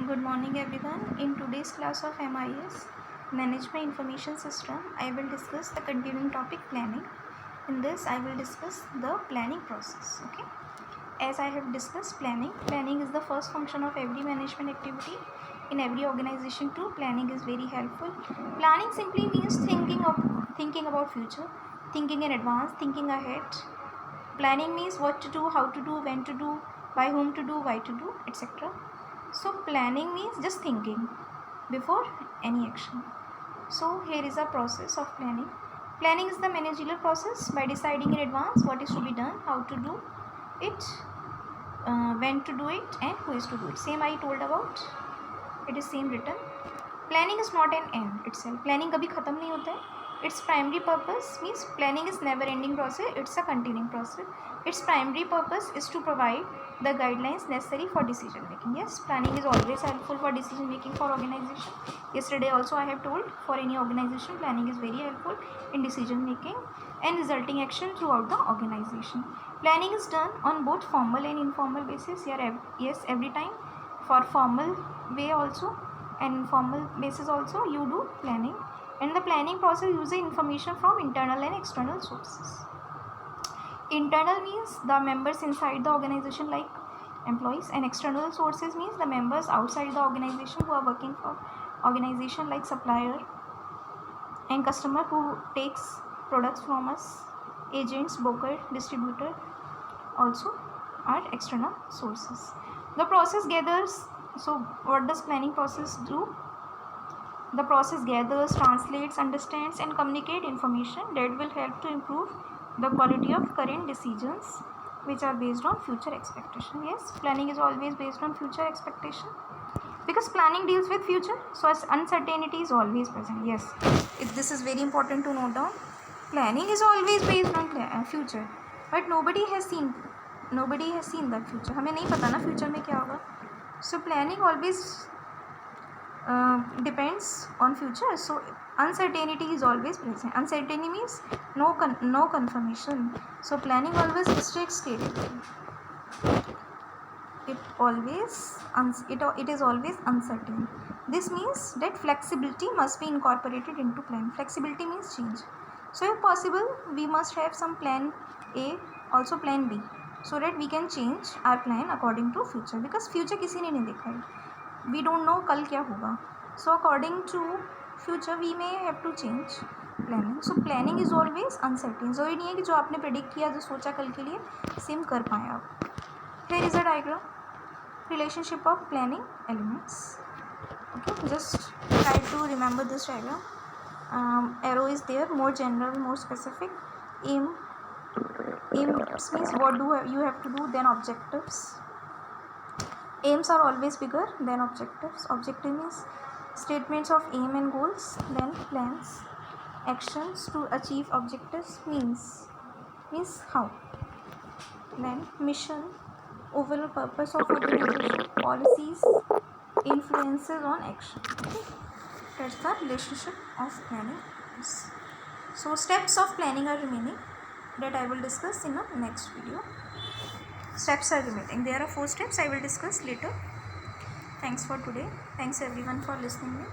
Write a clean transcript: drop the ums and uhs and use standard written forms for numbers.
Good morning everyone. In today's class of MIS Management Information System, I will discuss the continuing topic planning. In this I will discuss the planning process. Okay. As I have discussed planning is the first function of every management activity in every organization too. Planning is very helpful. Planning simply means thinking about future, thinking in advance, thinking ahead. Planning means what to do, how to do, when to do, by whom to do, why to do, etc. So planning means just thinking before any action. So here is a process of planning. Planning is the managerial process by deciding in advance what is to be done, how to do it, when to do it, and who is to do it. Same I told about. It is same written. Planning is not an end itself. Planning कभी खत्म नहीं होता है. Its primary purpose means planning is never ending process. It's a continuing process. Its primary purpose is to provide the guidelines necessary for decision making. Yes, planning is always helpful for decision making for organization. Yesterday also I have told, for any organization planning is very helpful in decision making and resulting action throughout the organization. Planning is done on both formal and informal basis. Yes, every time for formal way also and informal basis also you do planning, and the planning process uses information from internal and external sources. Internal means the members inside the organization like employees, and external sources means the members outside the organization who are working for organization like supplier and customer who takes products from us, agents, broker, distributor also are external sources. The process gathers. So what does planning process do? The process gathers, translates, understands and communicates information that will help to improve the quality of current decisions which are based on future expectation. Yes, planning is always based on future expectation because planning deals with future, so as uncertainty is always present. Yes, this is very important to note down. Planning is always based on future, but nobody has seen that future. हमें नहीं पता ना future में क्या होगा. So planning always depends on future. So uncertainty is always present. Uncertainty means no confirmation. So planning always restricts stated. It is always uncertain. This means that flexibility must be incorporated into plan. Flexibility means change. So if possible we must have some plan A, also plan B, so that we can change our plan according to future, because future किसी ने नहीं देखा है. We don't know कल क्या होगा. So according to future we may have to change planning. So planning is always uncertain. ज़रूरी नहीं है कि जो आपने predict किया, जो सोचा कल के लिए, सेम कर पाएँ आप. Here is a diagram. Relationship of planning elements. Okay, just try to remember this diagram. Arrow is there, more general, more specific. Aim means what do you have to do, then objectives. Aims are always bigger than objectives. Objective means statements of aim and goals, then plans. Actions to achieve objectives means how. Then mission, overall purpose of organization, policies, influences on action. Okay, that's the relationship of planning. So steps of planning are remaining that I will discuss in the next video. Steps are remaining. There are 4 steps I will discuss later. Thanks for today. Thanks everyone for listening.